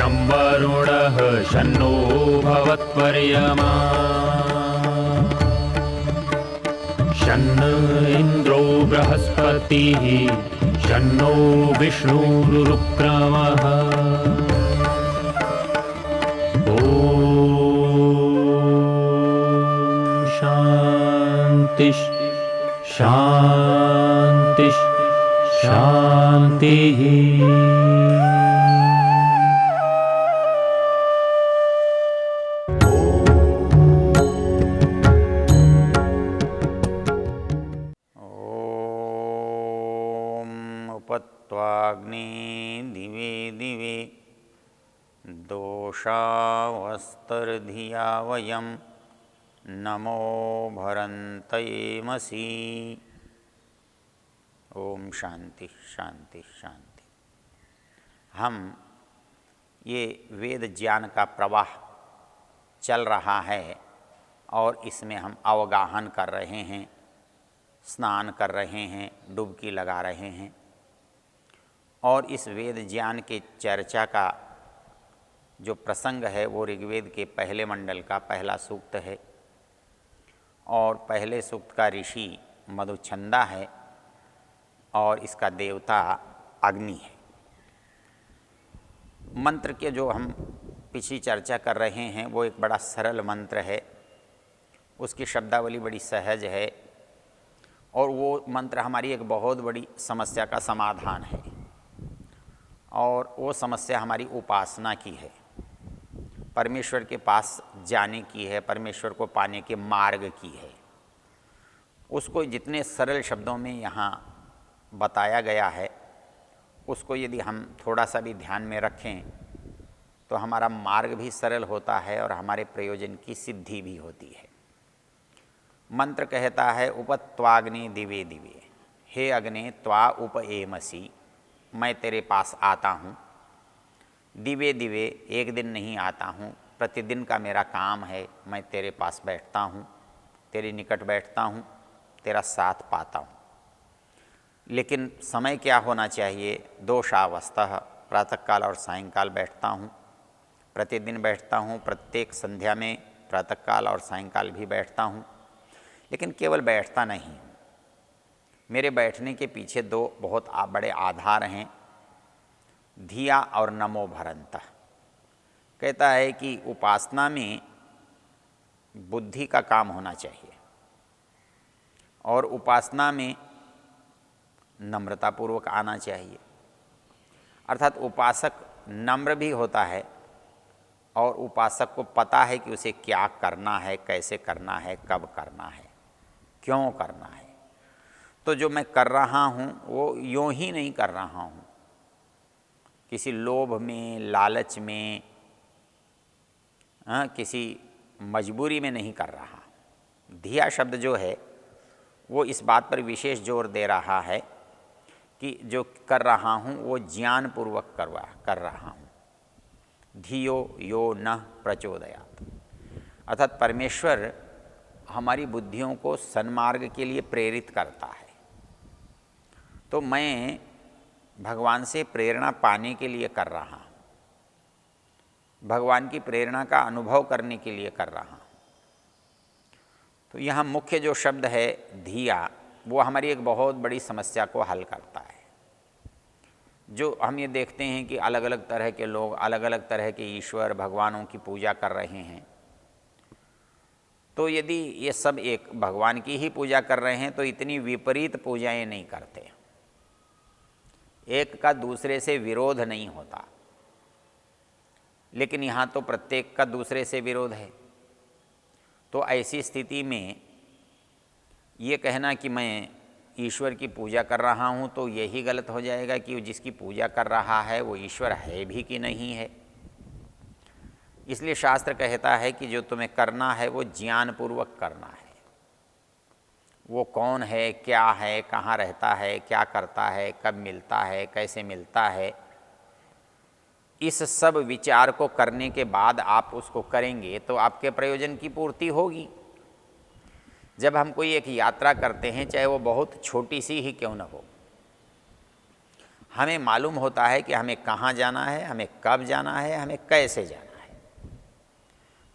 शं वरुणः शन्नो भवत्वर्यमा शन्न इन्द्रो बृहस्पतिः शन्नो विष्णुरुक्रमः ॐ शान्ति शान्ति शान्तिः। उपत्वाग्नि दिवे दिवे दोषावस्तर्धिया वयं नमो भरन्तयेमसि। ओम शांति शांति शांति। हम ये वेद ज्ञान का प्रवाह चल रहा है और इसमें हम अवगाहन कर रहे हैं, स्नान कर रहे हैं, डुबकी लगा रहे हैं और इस वेद ज्ञान के चर्चा का जो प्रसंग है वो ऋग्वेद के पहले मंडल का पहला सूक्त है और पहले सूक्त का ऋषि मधुछंदा है और इसका देवता अग्नि है। मंत्र के जो हम पिछली चर्चा कर रहे हैं वो एक बड़ा सरल मंत्र है, उसकी शब्दावली बड़ी सहज है और वो मंत्र हमारी एक बहुत बड़ी समस्या का समाधान है और वो समस्या हमारी उपासना की है, परमेश्वर के पास जाने की है, परमेश्वर को पाने के मार्ग की है। उसको जितने सरल शब्दों में यहाँ बताया गया है उसको यदि हम थोड़ा सा भी ध्यान में रखें तो हमारा मार्ग भी सरल होता है और हमारे प्रयोजन की सिद्धि भी होती है। मंत्र कहता है उपत्वाग्नि दिवे दिवे, हे अग्नि त्वा उपएमसि, मैं तेरे पास आता हूँ। दिवे दिवे, एक दिन नहीं आता हूँ, प्रतिदिन का मेरा काम है, मैं तेरे पास बैठता हूँ, तेरे निकट बैठता हूँ, तेरा साथ पाता हूँ। लेकिन समय क्या होना चाहिए? दोषावस्थः, प्रातःकाल और सायंकाल बैठता हूँ, प्रतिदिन बैठता हूँ, प्रत्येक संध्या में प्रातःकाल और सायंकाल भी बैठता हूँ। लेकिन केवल बैठता नहीं हूँ, मेरे बैठने के पीछे दो बहुत बड़े आधार हैं, धिया और नमो भरन्तः। कहता है कि उपासना में बुद्धि का काम होना चाहिए और उपासना में नम्रतापूर्वक आना चाहिए। अर्थात उपासक नम्र भी होता है और उपासक को पता है कि उसे क्या करना है, कैसे करना है, कब करना है, क्यों करना है। तो जो मैं कर रहा हूँ वो यूँ ही नहीं कर रहा हूँ, किसी लोभ में, लालच में, किसी मजबूरी में नहीं कर रहा। धिया शब्द जो है वो इस बात पर विशेष जोर दे रहा है कि जो कर रहा हूँ वो ज्ञानपूर्वक कर रहा हूँ। धियो यो न प्रचोदयात्, अर्थात परमेश्वर हमारी बुद्धियों को सन्मार्ग के लिए प्रेरित करता है। तो मैं भगवान से प्रेरणा पाने के लिए कर रहा हूँ, भगवान की प्रेरणा का अनुभव करने के लिए कर रहा हूँ। तो यहाँ मुख्य जो शब्द है धिया, वो हमारी एक बहुत बड़ी समस्या को हल करता है। जो हम ये देखते हैं कि अलग अलग तरह के लोग अलग अलग तरह के ईश्वर भगवानों की पूजा कर रहे हैं, तो यदि ये सब एक भगवान की ही पूजा कर रहे हैं तो इतनी विपरीत पूजाएं नहीं करते, एक का दूसरे से विरोध नहीं होता। लेकिन यहाँ तो प्रत्येक का दूसरे से विरोध है। तो ऐसी स्थिति में ये कहना कि मैं ईश्वर की पूजा कर रहा हूँ तो यही गलत हो जाएगा कि जिसकी पूजा कर रहा है वो ईश्वर है भी कि नहीं है। इसलिए शास्त्र कहता है कि जो तुम्हें करना है वो ज्ञानपूर्वक करना है। वो कौन है, क्या है, कहाँ रहता है, क्या करता है, कब मिलता है, कैसे मिलता है, इस सब विचार को करने के बाद आप उसको करेंगे तो आपके प्रयोजन की पूर्ति होगी। जब हम कोई एक यात्रा करते हैं, चाहे वो बहुत छोटी सी ही क्यों न हो, हमें मालूम होता है कि हमें कहाँ जाना है, हमें कब जाना है, हमें कैसे जाना है।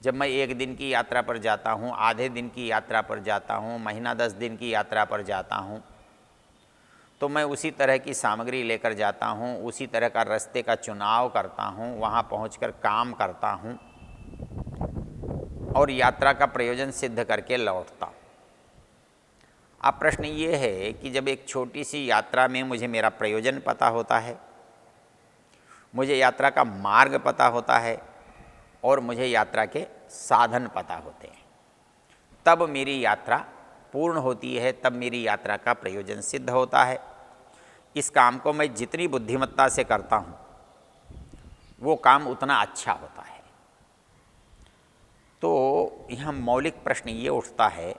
जब मैं 1 दिन की यात्रा पर जाता हूँ, आधे दिन की यात्रा पर जाता हूँ, महीना 10 दिन की यात्रा पर जाता हूँ, तो मैं उसी तरह की सामग्री लेकर जाता हूँ, उसी तरह का रास्ते का चुनाव करता हूँ, वहाँ पहुँचकर काम करता हूँ और यात्रा का प्रयोजन सिद्ध करके लौटता हूँ। अब प्रश्न ये है कि जब एक छोटी सी यात्रा में मुझे मेरा प्रयोजन पता होता है, मुझे यात्रा का मार्ग पता होता है और मुझे यात्रा के साधन पता होते हैं, तब मेरी यात्रा पूर्ण होती है, तब मेरी यात्रा का प्रयोजन सिद्ध होता है। इस काम को मैं जितनी बुद्धिमत्ता से करता हूँ वो काम उतना अच्छा होता है। तो यहाँ मौलिक प्रश्न ये उठता है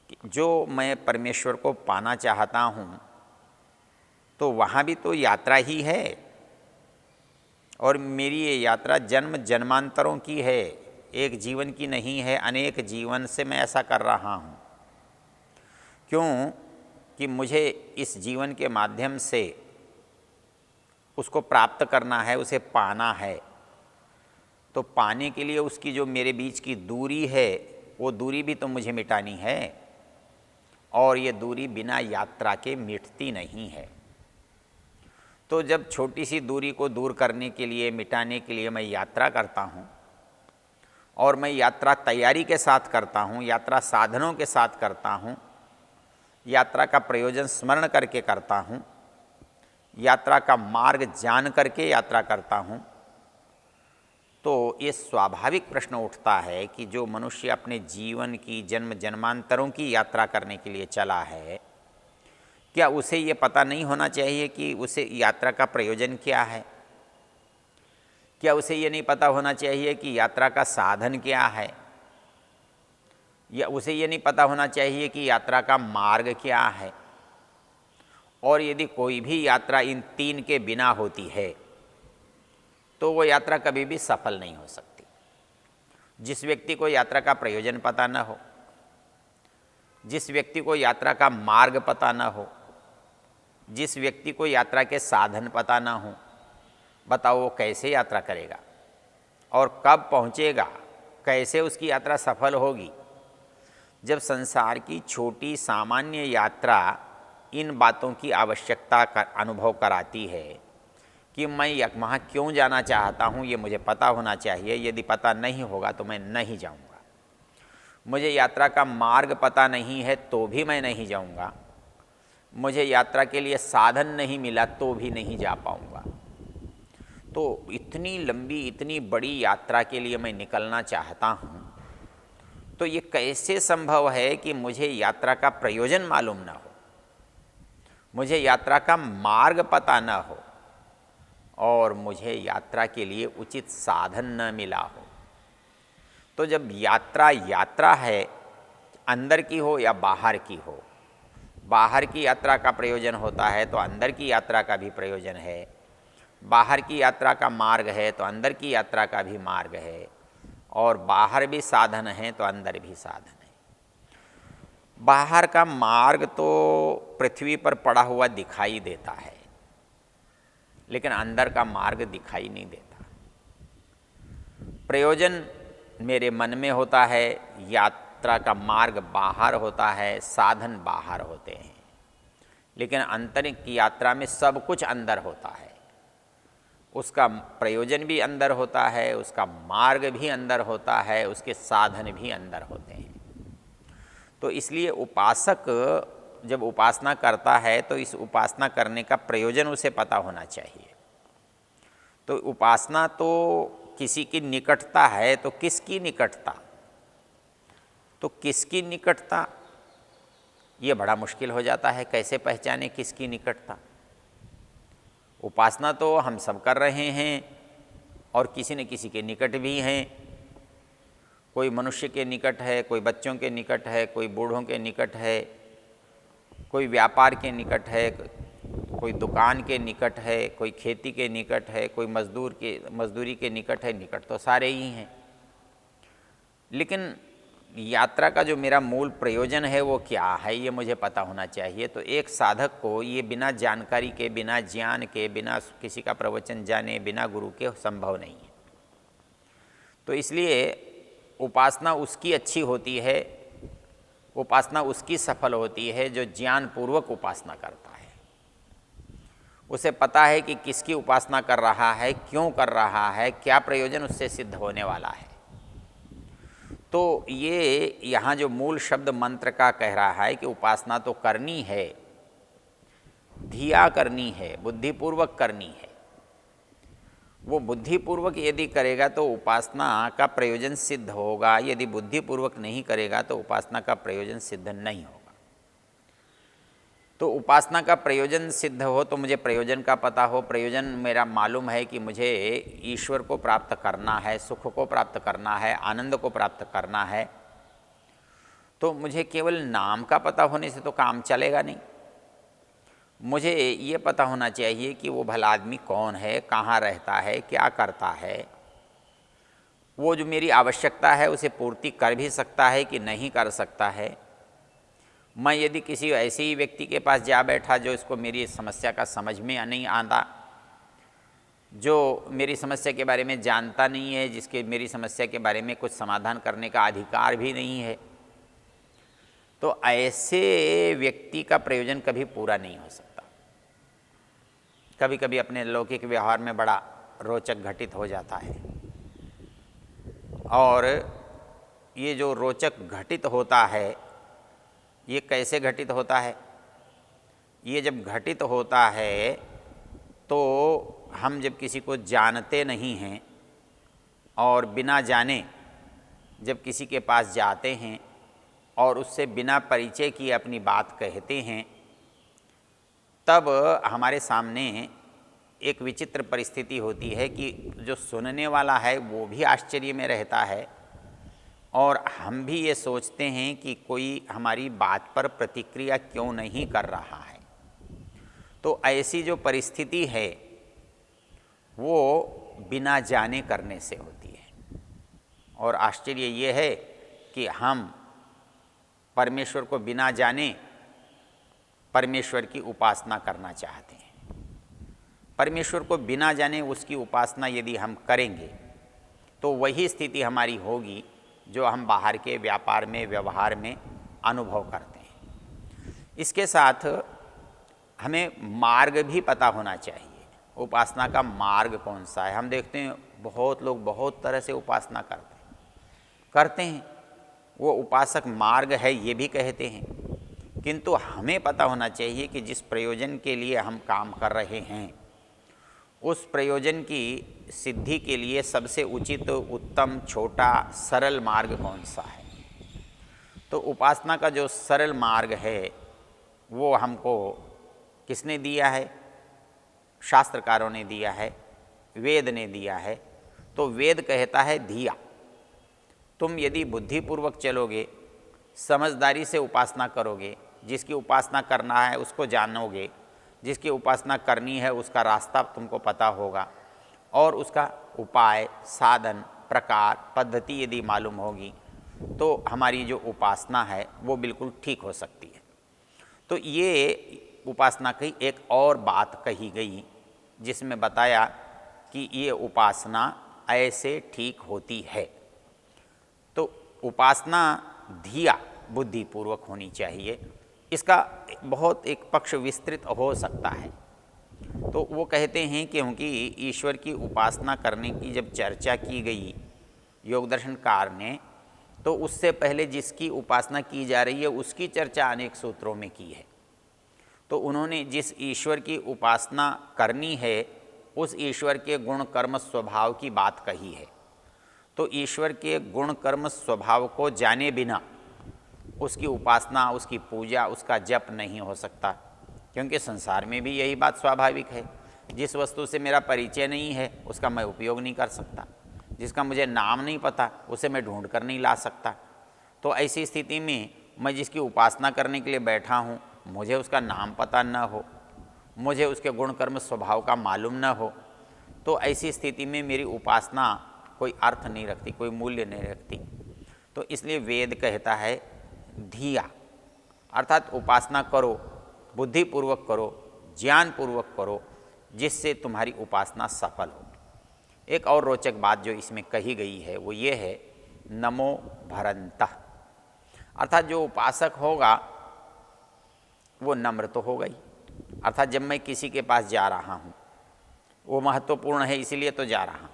कि जो मैं परमेश्वर को पाना चाहता हूँ तो वहाँ भी तो यात्रा ही है, और मेरी ये यात्रा जन्म जन्मांतरों की है, एक जीवन की नहीं है, अनेक जीवन से मैं ऐसा कर रहा हूँ। क्यों कि मुझे इस जीवन के माध्यम से उसको प्राप्त करना है, उसे पाना है। तो पाने के लिए उसकी जो मेरे बीच की दूरी है वो दूरी भी तो मुझे मिटानी है, और ये दूरी बिना यात्रा के मिटती नहीं है। तो जब छोटी सी दूरी को दूर करने के लिए, मिटाने के लिए मैं यात्रा करता हूँ, और मैं यात्रा तैयारी के साथ करता हूँ, यात्रा साधनों के साथ करता हूँ, यात्रा का प्रयोजन स्मरण करके करता हूँ, यात्रा का मार्ग जान करके यात्रा करता हूँ, तो ये स्वाभाविक प्रश्न उठता है कि जो मनुष्य अपने जीवन की जन्म जन्मांतरों की यात्रा करने के लिए चला है, क्या उसे ये पता नहीं होना चाहिए कि उसे यात्रा का प्रयोजन क्या है? क्या उसे ये नहीं पता होना चाहिए कि यात्रा का साधन क्या है? या उसे ये नहीं पता होना चाहिए कि यात्रा का मार्ग क्या है? और यदि कोई भी यात्रा इन 3 के बिना होती है तो वो यात्रा कभी भी सफल नहीं हो सकती। जिस व्यक्ति को यात्रा का प्रयोजन पता न हो, जिस व्यक्ति को यात्रा का मार्ग पता न हो, जिस व्यक्ति को यात्रा के साधन पता न हो, बताओ वो कैसे यात्रा करेगा और कब पहुँचेगा, कैसे उसकी यात्रा सफल होगी? जब संसार की छोटी सामान्य यात्रा इन बातों की आवश्यकता का अनुभव कराती है कि मैं वहाँ क्यों जाना चाहता हूँ ये मुझे पता होना चाहिए, यदि पता नहीं होगा तो मैं नहीं जाऊँगा। मुझे यात्रा का मार्ग पता नहीं है तो भी मैं नहीं जाऊँगा, मुझे यात्रा के लिए साधन नहीं मिला तो भी नहीं जा पाऊँगा। तो इतनी लंबी, इतनी बड़ी यात्रा के लिए मैं निकलना चाहता हूँ, तो ये कैसे संभव है कि मुझे यात्रा का प्रयोजन मालूम ना हो, मुझे यात्रा का मार्ग पता ना हो, और मुझे यात्रा के लिए उचित साधन न मिला हो? तो जब यात्रा यात्रा है, अंदर की हो या बाहर की हो, बाहर की यात्रा का प्रयोजन होता है तो अंदर की यात्रा का भी प्रयोजन है, बाहर की यात्रा का मार्ग है तो अंदर की यात्रा का भी मार्ग है, और बाहर भी साधन है तो अंदर भी साधन है। बाहर का मार्ग तो पृथ्वी पर पड़ा हुआ दिखाई देता है, लेकिन अंदर का मार्ग दिखाई नहीं देता। प्रयोजन मेरे मन में होता है, यात्रा का मार्ग बाहर होता है, साधन बाहर होते हैं, लेकिन अंतर की यात्रा में सब कुछ अंदर होता है। उसका प्रयोजन भी अंदर होता है, उसका मार्ग भी अंदर होता है, उसके साधन भी अंदर होते हैं। तो इसलिए उपासक जब उपासना करता है तो इस उपासना करने का प्रयोजन उसे पता होना चाहिए। तो उपासना तो किसी की निकटता है, तो किसकी निकटता? तो किसकी निकटता ये बड़ा मुश्किल हो जाता है, कैसे पहचाने किसकी निकटता? उपासना तो हम सब कर रहे हैं और किसी न किसी के निकट भी हैं। कोई मनुष्य के निकट है, कोई बच्चों के निकट है, कोई बूढ़ों के निकट है, कोई व्यापार के निकट है, कोई दुकान के निकट है, कोई खेती के निकट है, कोई मजदूरी के निकट है। निकट तो सारे ही हैं, लेकिन यात्रा का जो मेरा मूल प्रयोजन है वो क्या है, ये मुझे पता होना चाहिए। तो एक साधक को ये बिना जानकारी के, बिना ज्ञान के, बिना किसी का प्रवचन जाने, बिना गुरु के संभव नहीं है। तो इसलिए उपासना उसकी अच्छी होती है, उपासना उसकी सफल होती है जो ज्ञान पूर्वक उपासना करता है। उसे पता है कि किसकी उपासना कर रहा है, क्यों कर रहा है, क्या प्रयोजन उससे सिद्ध होने वाला है। तो ये यहाँ जो मूल शब्द मंत्र का कह रहा है कि उपासना तो करनी है, धिया करनी है, बुद्धिपूर्वक करनी है। वो बुद्धिपूर्वक यदि करेगा तो उपासना का प्रयोजन सिद्ध होगा, यदि बुद्धिपूर्वक नहीं करेगा तो उपासना का प्रयोजन सिद्ध नहीं होगा। तो उपासना का प्रयोजन सिद्ध हो तो मुझे प्रयोजन का पता हो, प्रयोजन मेरा मालूम है कि मुझे ईश्वर को प्राप्त करना है, सुख को प्राप्त करना है, आनंद को प्राप्त करना है। तो मुझे केवल नाम का पता होने से तो काम चलेगा नहीं। मुझे ये पता होना चाहिए कि वो भला आदमी कौन है, कहाँ रहता है, क्या करता है, वो जो मेरी आवश्यकता है उसे पूर्ति कर भी सकता है कि नहीं कर सकता है। मैं यदि किसी ऐसे ही व्यक्ति के पास जा बैठा जो इसको मेरी समस्या का समझ में नहीं आता, जो मेरी समस्या के बारे में जानता नहीं है, जिसके मेरी समस्या के बारे में कुछ समाधान करने का अधिकार भी नहीं है, तो ऐसे व्यक्ति का प्रयोजन कभी पूरा नहीं हो सकता। कभी कभी अपने लौकिक व्यवहार में बड़ा रोचक घटित हो जाता है, और ये जो रोचक घटित होता है ये कैसे घटित होता है? ये जब घटित होता है तो हम जब किसी को जानते नहीं हैं और बिना जाने जब किसी के पास जाते हैं और उससे बिना परिचय किए अपनी बात कहते हैं, तब हमारे सामने एक विचित्र परिस्थिति होती है कि जो सुनने वाला है वो भी आश्चर्य में रहता है और हम भी ये सोचते हैं कि कोई हमारी बात पर प्रतिक्रिया क्यों नहीं कर रहा है। तो ऐसी जो परिस्थिति है वो बिना जाने करने से होती है। और आश्चर्य ये है कि हम परमेश्वर को बिना जाने परमेश्वर की उपासना करना चाहते हैं। परमेश्वर को बिना जाने उसकी उपासना यदि हम करेंगे तो वही स्थिति हमारी होगी जो हम बाहर के व्यापार में, व्यवहार में अनुभव करते हैं। इसके साथ हमें मार्ग भी पता होना चाहिए, उपासना का मार्ग कौन सा है। हम देखते हैं बहुत लोग बहुत तरह से उपासना करते हैं, वो उपासक मार्ग है ये भी कहते हैं, किंतु हमें पता होना चाहिए कि जिस प्रयोजन के लिए हम काम कर रहे हैं उस प्रयोजन की सिद्धि के लिए सबसे उचित, उत्तम, छोटा, सरल मार्ग कौन सा है। तो उपासना का जो सरल मार्ग है वो हमको किसने दिया है? शास्त्रकारों ने दिया है, वेद ने दिया है। तो वेद कहता है धिया, तुम यदि बुद्धिपूर्वक चलोगे, समझदारी से उपासना करोगे, जिसकी उपासना करना है उसको जानोगे, जिसकी उपासना करनी है उसका रास्ता तुमको पता होगा और उसका उपाय, साधन, प्रकार, पद्धति यदि मालूम होगी तो हमारी जो उपासना है वो बिल्कुल ठीक हो सकती है। तो ये उपासना की एक और बात कही गई जिसमें बताया कि ये उपासना ऐसे ठीक होती है। तो उपासना धिया, बुद्धिपूर्वक होनी चाहिए। इसका बहुत एक पक्ष विस्तृत हो सकता है। तो वो कहते हैं कि क्योंकि ईश्वर की उपासना करने की जब चर्चा की गई योग दर्शनकार ने, तो उससे पहले जिसकी उपासना की जा रही है उसकी चर्चा अनेक सूत्रों में की है। तो उन्होंने जिस ईश्वर की उपासना करनी है उस ईश्वर के गुण कर्म स्वभाव की बात कही है। तो ईश्वर के गुण कर्म स्वभाव को जाने बिना उसकी उपासना, उसकी पूजा, उसका जप नहीं हो सकता, क्योंकि संसार में भी यही बात स्वाभाविक है। जिस वस्तु से मेरा परिचय नहीं है उसका मैं उपयोग नहीं कर सकता, जिसका मुझे नाम नहीं पता उसे मैं ढूंढ कर नहीं ला सकता। तो ऐसी स्थिति में मैं जिसकी उपासना करने के लिए बैठा हूँ, मुझे उसका नाम पता न हो, मुझे उसके गुण कर्म स्वभाव का मालूम न हो, तो ऐसी स्थिति में मेरी उपासना कोई अर्थ नहीं रखती, कोई मूल्य नहीं रखती। तो तो इसलिए वेद कहता है धिया, अर्थात उपासना करो, बुद्धिपूर्वक करो, ज्ञानपूर्वक करो, जिससे तुम्हारी उपासना सफल हो। एक और रोचक बात जो इसमें कही गई है वो ये है नमो भरंतः, अर्थात जो उपासक होगा वो नम्र तो होगा ही। अर्थात जब मैं किसी के पास जा रहा हूँ, वो महत्वपूर्ण है इसीलिए तो जा रहा हूँ,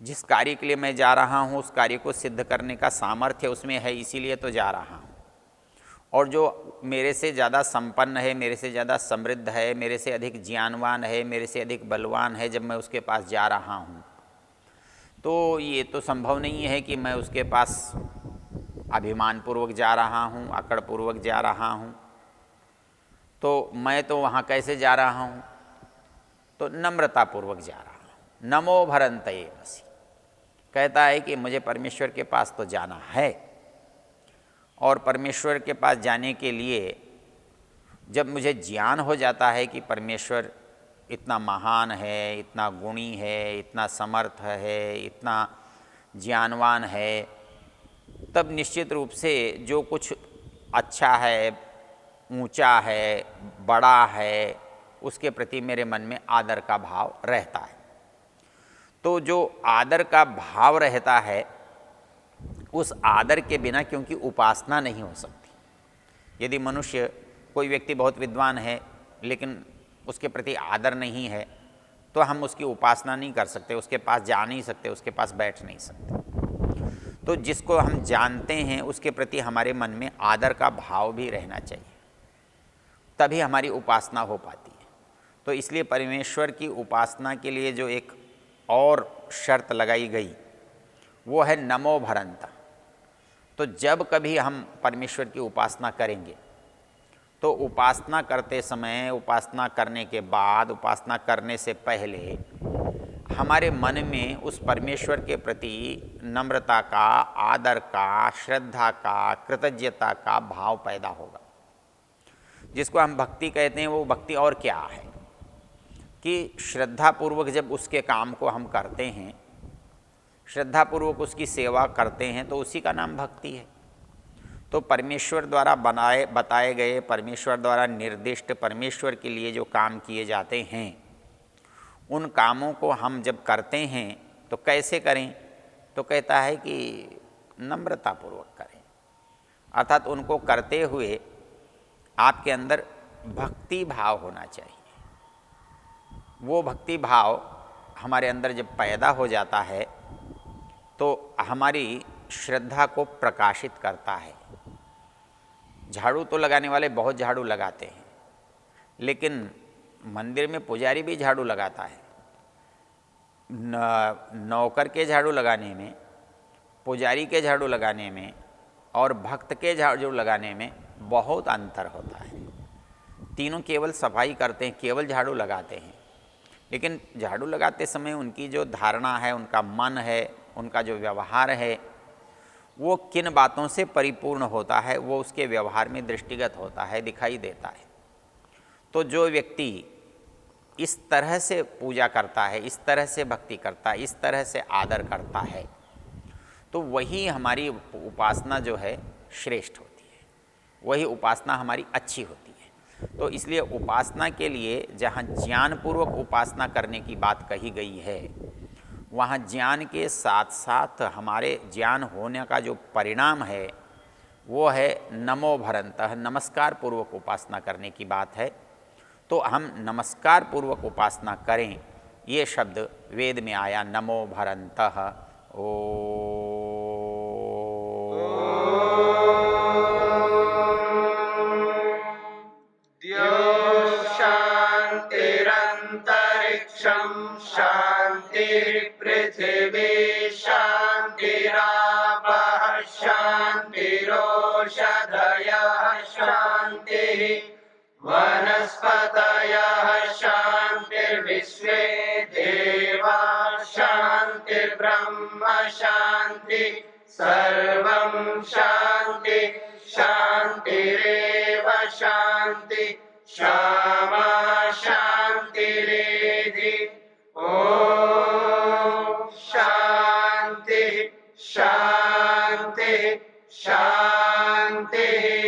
जिस कार्य के लिए मैं जा रहा हूँ उस कार्य को सिद्ध करने का सामर्थ्य उसमें है इसीलिए तो जा रहा हूँ, और जो मेरे से ज़्यादा संपन्न है, मेरे से ज़्यादा समृद्ध है, मेरे से अधिक ज्ञानवान है, मेरे से अधिक बलवान है, जब मैं उसके पास जा रहा हूँ तो ये तो संभव नहीं है कि मैं उसके पास अभिमानपूर्वक जा रहा हूँ, अकड़पूर्वक जा रहा हूँ। तो मैं तो वहाँ कैसे जा रहा हूँ? तो नम्रतापूर्वक जा रहा हूँ। नमो भरंतये बसी, कहता है कि मुझे परमेश्वर के पास तो जाना है, और परमेश्वर के पास जाने के लिए जब मुझे ज्ञान हो जाता है कि परमेश्वर इतना महान है, इतना गुणी है, इतना समर्थ है, इतना ज्ञानवान है, तब निश्चित रूप से जो कुछ अच्छा है, ऊंचा है, बड़ा है, उसके प्रति मेरे मन में आदर का भाव रहता है। तो जो आदर का भाव रहता है, उस आदर के बिना क्योंकि उपासना नहीं हो सकती। यदि मनुष्य, कोई व्यक्ति बहुत विद्वान है लेकिन उसके प्रति आदर नहीं है, तो हम उसकी उपासना नहीं कर सकते, उसके पास जा नहीं सकते, उसके पास बैठ नहीं सकते। तो जिसको हम जानते हैं उसके प्रति हमारे मन में आदर का भाव भी रहना चाहिए, तभी हमारी उपासना हो पाती है। तो इसलिए परमेश्वर की उपासना के लिए जो एक और शर्त लगाई गई वो है नमो भरंत। तो जब कभी हम परमेश्वर की उपासना करेंगे तो उपासना करते समय, उपासना करने के बाद, उपासना करने से पहले हमारे मन में उस परमेश्वर के प्रति नम्रता का, आदर का, श्रद्धा का, कृतज्ञता का भाव पैदा होगा, जिसको हम भक्ति कहते हैं। वो भक्ति और क्या है कि श्रद्धापूर्वक जब उसके काम को हम करते हैं, श्रद्धापूर्वक उसकी सेवा करते हैं, तो उसी का नाम भक्ति है। तो परमेश्वर द्वारा बताए गए, परमेश्वर द्वारा निर्दिष्ट, परमेश्वर के लिए जो काम किए जाते हैं, उन कामों को हम जब करते हैं तो कैसे करें? तो कहता है कि नम्रतापूर्वक करें, अर्थात उनको करते हुए आपके अंदर भक्ति भाव होना चाहिए। वो भक्ति भाव हमारे अंदर जब पैदा हो जाता है तो हमारी श्रद्धा को प्रकाशित करता है। झाड़ू तो लगाने वाले बहुत झाड़ू लगाते हैं, लेकिन मंदिर में पुजारी भी झाड़ू लगाता है। नौकर के झाड़ू लगाने में, पुजारी के झाड़ू लगाने में और भक्त के झाड़ू लगाने में बहुत अंतर होता है। तीनों केवल सफाई करते हैं, केवल झाड़ू लगाते हैं, लेकिन झाड़ू लगाते समय उनकी जो धारणा है, उनका मन है, उनका जो व्यवहार है, वो किन बातों से परिपूर्ण होता है, वो उसके व्यवहार में दृष्टिगत होता है, दिखाई देता है। तो जो व्यक्ति इस तरह से पूजा करता है, इस तरह से भक्ति करता है, इस तरह से आदर करता है, तो वही हमारी उपासना जो है श्रेष्ठ होती है, वही उपासना हमारी अच्छी होती है। तो इसलिए उपासना के लिए जहाँ ज्ञानपूर्वक उपासना करने की बात कही गई है, वहाँ ज्ञान के साथ साथ हमारे ज्ञान होने का जो परिणाम है वो है नमो भरंतः, नमस्कार पूर्वक उपासना करने की बात है। तो हम नमस्कार पूर्वक उपासना करें, ये शब्द वेद में आया, नमो भरंतः। शांतिरंतरिक्षं शांतिर्पृथिवी शांतिरापः शांतिरोषधयः शांतिः वनस्पतयः शांतिर्विश्वे देवाः शांतिर्ब्रह्म शांति सर्वं शांति शांतिरेव शांति क्षमा शांतिरेधि। ओम शांति शांति शान्तिः